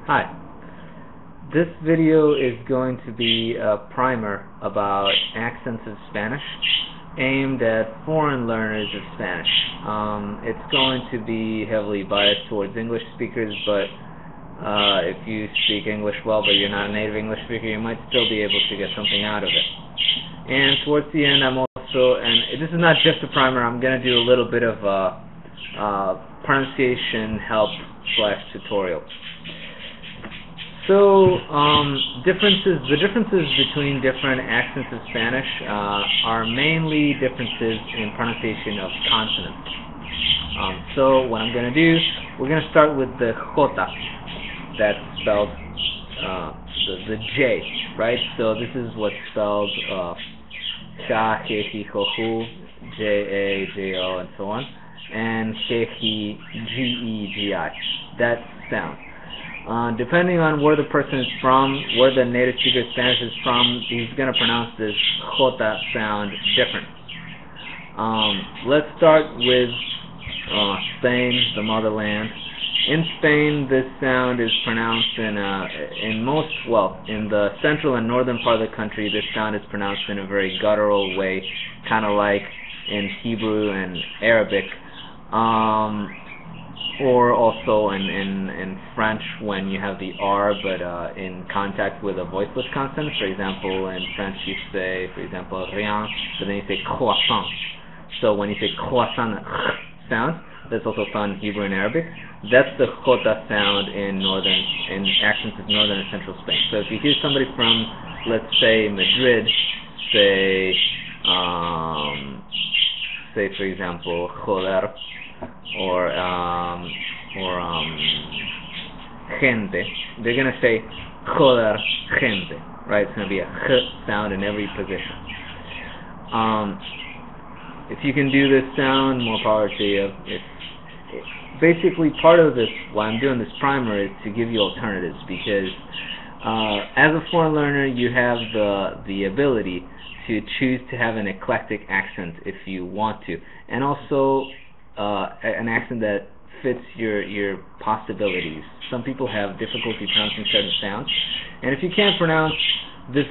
Hi. This video is going to be a primer about accents of Spanish aimed at foreign learners of Spanish. It's going to be heavily biased towards English speakers, but if you speak English well but you're not a native English speaker, you might still be able to get something out of it. And towards the end, I'm also, and this is not just a primer, I'm going to do a little bit of pronunciation help / tutorial. So, the differences between different accents of Spanish are mainly differences in pronunciation of consonants. So what I'm going to do, we're going to start with the J, that's spelled the J, right? So this is what's spelled J, J, J, J, O, and so on, and G, G, I. That sound. Depending on where the person is from, where the native speaker of Spanish is from, he's going to pronounce this J sound different. Let's start with Spain, the motherland. In Spain, this sound is pronounced in the central and northern part of the country, this sound is pronounced in a very guttural way, kind of like in Hebrew and Arabic. Or also in French when you have the R but in contact with a voiceless consonant. For example, in French you say, for example, rien, but then you say croissant. So when you say croissant sound, that's also found in Hebrew and Arabic. That's the J sound in accents of northern and central Spain. So if you hear somebody from, let's say, Madrid, say for example, joder, or gente, they're going to say joder gente, right? It's going to be a H sound in every position. If you can do this sound, more power to you. Basically, part of this, why I'm doing this primer, is to give you alternatives, because as a foreign learner, you have the ability to choose to have an eclectic accent if you want to, and also an accent that fits your possibilities. Some people have difficulty pronouncing certain sounds, and if you can't pronounce this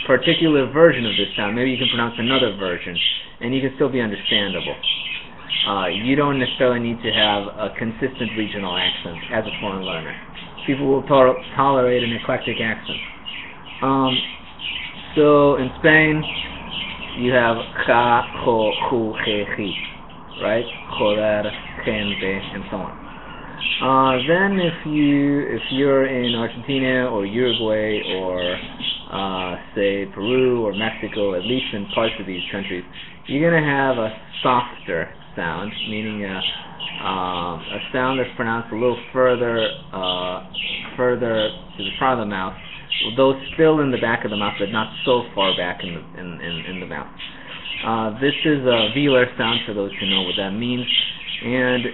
particular version of this sound, maybe you can pronounce another version, and you can still be understandable. You don't necessarily need to have a consistent regional accent as a foreign learner. People will tolerate an eclectic accent. So in Spain, you have ja, jo, ju, je, ji, right? Joder, gente, and so on. Then if you're in Argentina or Uruguay or say Peru or Mexico, at least in parts of these countries, you're going to have a softer sound, meaning a sound that's pronounced a little further to the front of the mouth, though still in the back of the mouth, but not so far back in the mouth. This is a velar sound, for those who know what that means, and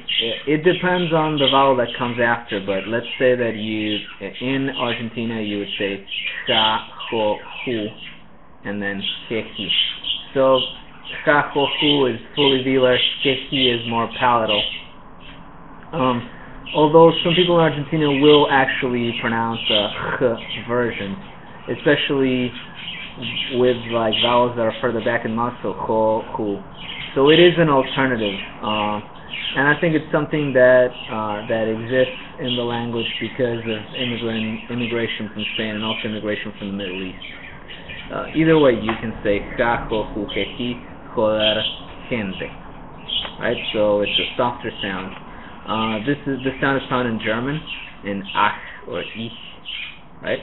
it depends on the vowel that comes after, but let's say that in Argentina you would say ja, jo, ju, and then je, ji. So ja, jo, ju is fully velar, je, ji is more palatal. Although some people in Argentina will actually pronounce a h version, especially with like vowels that are further back in the mouth, so jo, ju. So it is an alternative, and I think it's something that exists in the language because of immigration from Spain and also immigration from the Middle East. Either way, you can say ja, jo, ju, je, ji, joder, gente, right? So it's a softer sound. This sound is found in German, in ach or ich, right?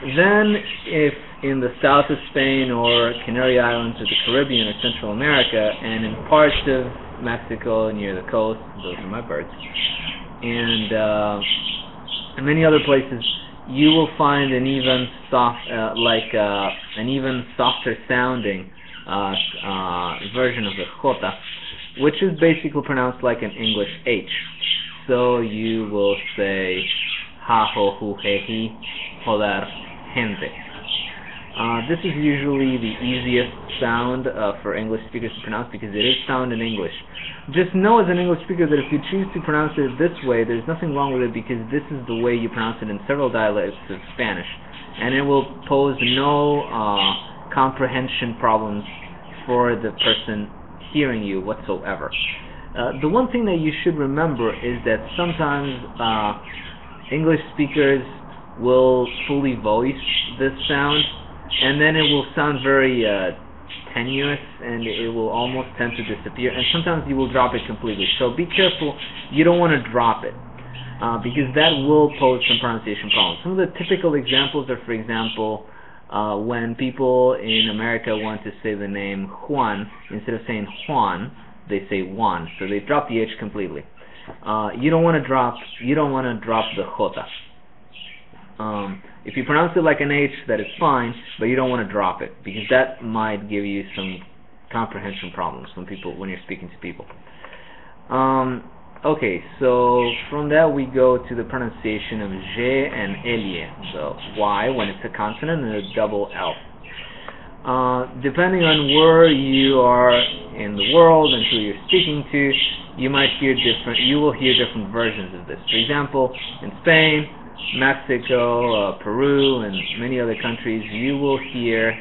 Then, if in the south of Spain or Canary Islands or the Caribbean or Central America, and in parts of Mexico near the coast, those are my birds, and many other places, you will find an even softer sounding version of the J, which is basically pronounced like an English H. So you will say ja, jo, ju, je, ji, joder, gente. This is usually the easiest sound for English speakers to pronounce because it is found in English. Just know as an English speaker that if you choose to pronounce it this way, there's nothing wrong with it because this is the way you pronounce it in several dialects of Spanish. And it will pose no comprehension problems for the person hearing you whatsoever. The one thing that you should remember is that sometimes English speakers will fully voice this sound, and then it will sound very tenuous, and it will almost tend to disappear, and sometimes you will drop it completely. So be careful, you don't want to drop it, because that will pose some pronunciation problems. Some of the typical examples are, for example, when people in America want to say the name Juan, instead of saying Juan, they say Juan, so they drop the H completely. You don't want to drop the J. If you pronounce it like an H, that is fine, but you don't want to drop it because that might give you some comprehension problems when you're speaking to people. Okay, so from that we go to the pronunciation of J and Elie, so Y when it's a consonant and a double L. Depending on where you are in the world and who you're speaking to, you will hear different versions of this. For example, in Spain, Mexico, Peru, and many other countries, you will hear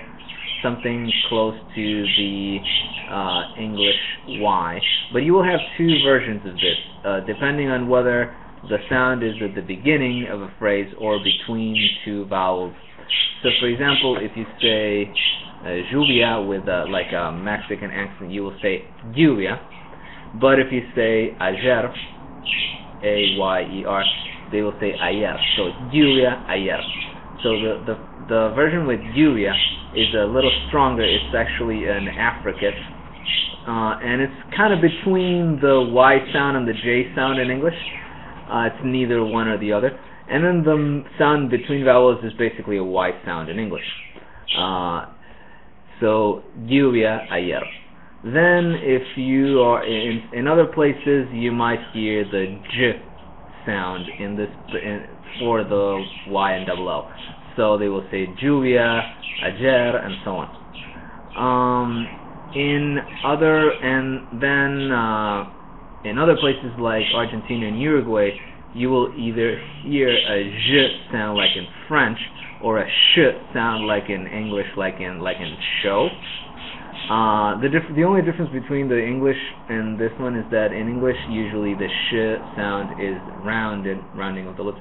something close to the English Y, but you will have two versions of this, depending on whether the sound is at the beginning of a phrase or between two vowels. So, for example, if you say lluvia with like a Mexican accent, you will say lluvia, but if you say ayer, A-Y-E-R, they will say ayer. So lluvia, ayer. So the version with lluvia is a little stronger. It's actually an affricate, and it's kind of between the Y sound and the J sound in English. It's neither one or the other. And then the sound between vowels is basically a Y sound in English. So lluvia, ayer. Then if you are in other places, you might hear the J sound for the Y and double L. So they will say lluvia, ayer, and so on. In other places like Argentina and Uruguay, you will either hear a J sound like in French or a sh sound like in English, like in show. The only difference between the English and this one is that in English usually the sh sound is rounding of the lips,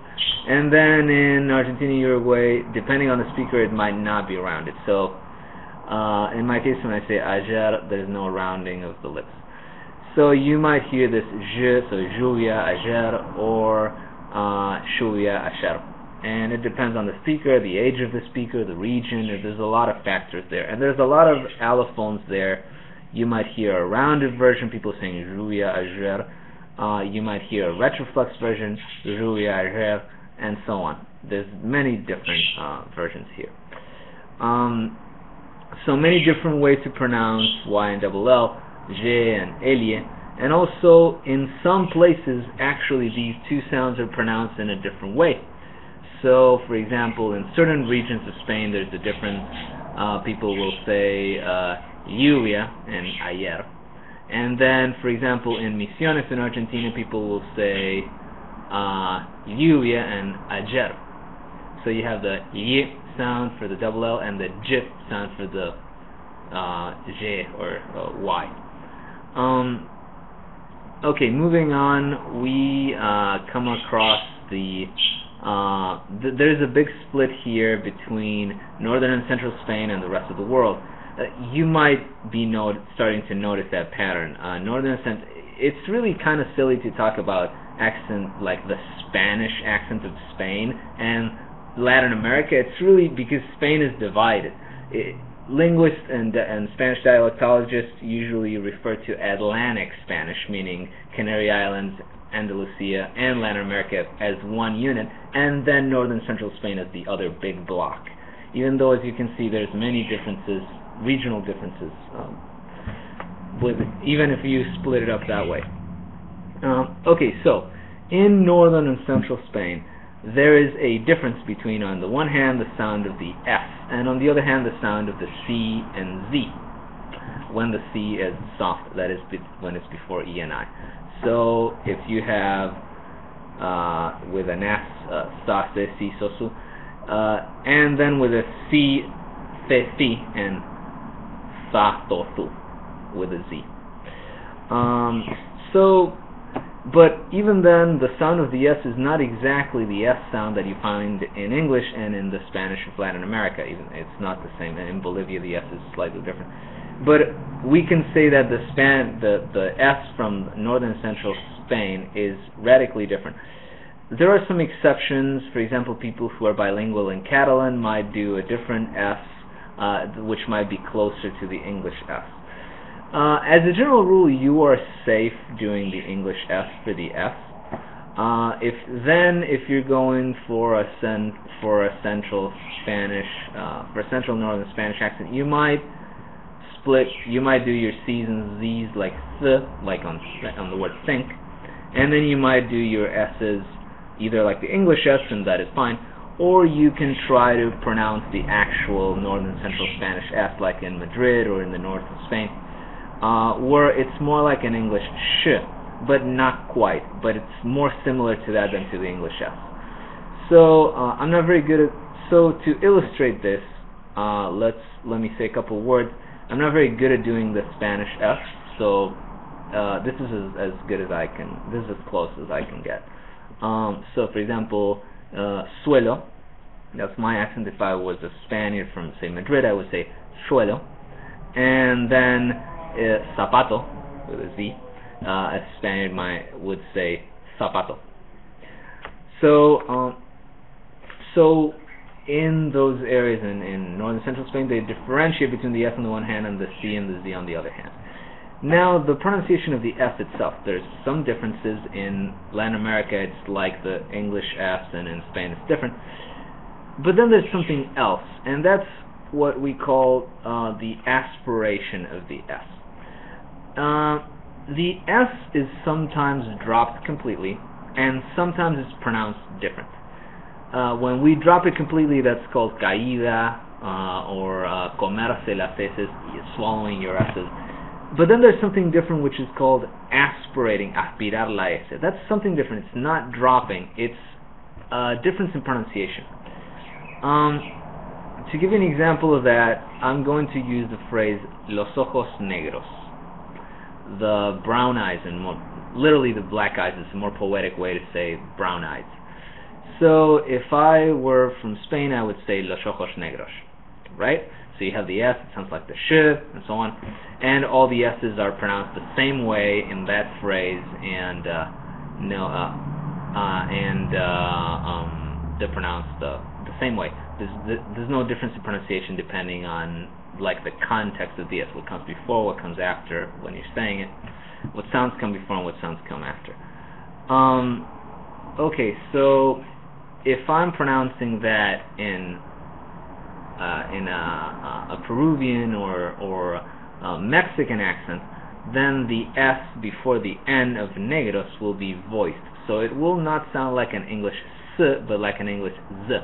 and then in Argentina, Uruguay, depending on the speaker, it might not be rounded. So in my case, when I say ayer, there is no rounding of the lips. So you might hear this j, so lluvia, ayer, or lluvia, ayer. And it depends on the speaker, the age of the speaker, the region. There's a lot of factors there. And there's a lot of allophones there. You might hear a rounded version, people saying lluvia, ayer. You might hear a retroflex version, lluvia, ayer, and so on. There's many different versions here. So many different ways to pronounce Y and double L, J and Elie. And also, in some places, actually, these two sounds are pronounced in a different way. So, for example, in certain regions of Spain, there's a difference. People will say lluvia and ayer. And then, for example, in Misiones in Argentina, people will say lluvia and ayer. So you have the y sound for the double L and the j sound for the j or y. Okay, moving on, we come across there's a big split here between northern and central Spain and the rest of the world. You might be starting to notice that pattern. Northern and central, it's really kind of silly to talk about accent like the Spanish accent of Spain and Latin America. It's really because Spain is divided. Linguists and Spanish dialectologists usually refer to Atlantic Spanish, meaning Canary Islands, Andalusia, and Latin America as one unit, and then northern central Spain as the other big block. Even though, as you can see, there's many differences, regional differences, even if you split it up that way. Okay, so in northern and central Spain, there is a difference between, on the one hand, the sound of the F and on the other hand, the sound of the C and Z when the C is soft, that is when it's before E and I. So if you have with an S, sa, se, si, so, su, and then with a C, fe, si, and sa, to, su, with a Z. But even then, the sound of the S is not exactly the S sound that you find in English and in the Spanish of Latin America. Even it's not the same. In Bolivia, the S is slightly different. But we can say that the S from northern and central Spain is radically different. There are some exceptions. For example, people who are bilingual in Catalan might do a different S, which might be closer to the English S. As a general rule, you are safe doing the English S for the S. If you're going for a central Spanish, for a central northern Spanish accent, you might split. You might do your C's and Z's like th, like on the word think, and then you might do your S's either like the English S, and that is fine, or you can try to pronounce the actual northern central Spanish S, like in Madrid or in the north of Spain. Where it's more like an English sh, but not quite, but it's more similar to that than to the English S. So I'm not very good at. So to illustrate this, let me say a couple words. I'm not very good at doing the Spanish S, so this is as good as I can. This is as close as I can get. So for example, suelo. That's my accent. If I was a Spaniard from say Madrid, I would say suelo, and then zapato with a Z. A Spaniard would say zapato. So in those areas in northern central Spain, they differentiate between the S on the one hand and the C and the Z on the other hand. Now, the pronunciation of the S itself, there's some differences. In Latin America, it's like the English S, and in Spain it's different. But then there's something else, and that's what we call the aspiration of the S. The S is sometimes dropped completely, and sometimes it's pronounced different. When we drop it completely, that's called caída, or comerse las heces, swallowing your S's. But then there's something different which is called aspirating, aspirar la S. That's something different. It's not dropping. It's a difference in pronunciation. To give you an example of that, I'm going to use the phrase los ojos negros. The brown eyes, and literally the black eyes is a more poetic way to say brown eyes. So if I were from Spain, I would say los ojos negros, right? So you have the S, it sounds like the sh, and so on, and all the S's are pronounced the same way in that phrase, and they're pronounced the same way. There's no difference in pronunciation depending on like the context of the S, what comes before, what comes after when you're saying it, what sounds come before and what sounds come after. Okay, so if I'm pronouncing that in a Peruvian or a Mexican accent, then the S before the N of negros will be voiced. So it will not sound like an English S, but like an English Z.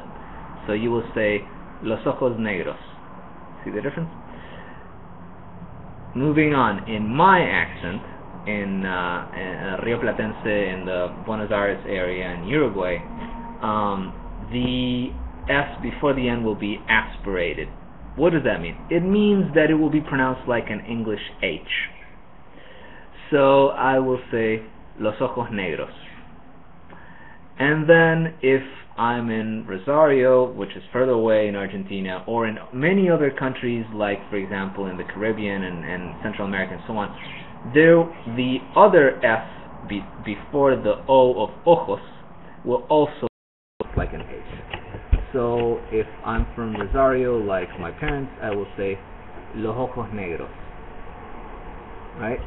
So you will say los ojos negros. See the difference? Moving on, in my accent, in Rio Platense, in the Buenos Aires area in Uruguay, the S before the N will be aspirated. What does that mean? It means that it will be pronounced like an English H. So I will say los ojos negros. And then if I'm in Rosario, which is further away in Argentina, or in many other countries, like for example in the Caribbean and Central America and so on, the other S before the O of ojos will also look like an H. So if I'm from Rosario, like my parents, I will say los ojos negros, right?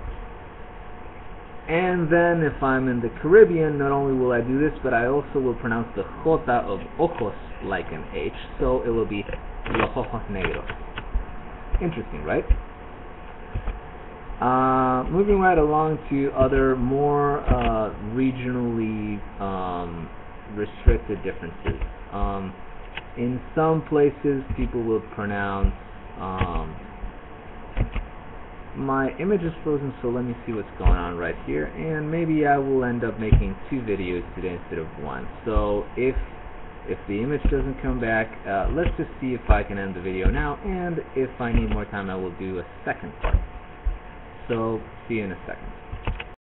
And then if I'm in the Caribbean, not only will I do this, but I also will pronounce the J of ojos like an H, so it will be los ojos negros. Interesting, right? Moving right along to other more regionally restricted differences. In some places, people will pronounce. My image is frozen, so let me see what's going on right here, and maybe I will end up making 2 videos today instead of 1. So if the image doesn't come back, let's just see if I can end the video now, and if I need more time, I will do a second part. So see you in a second.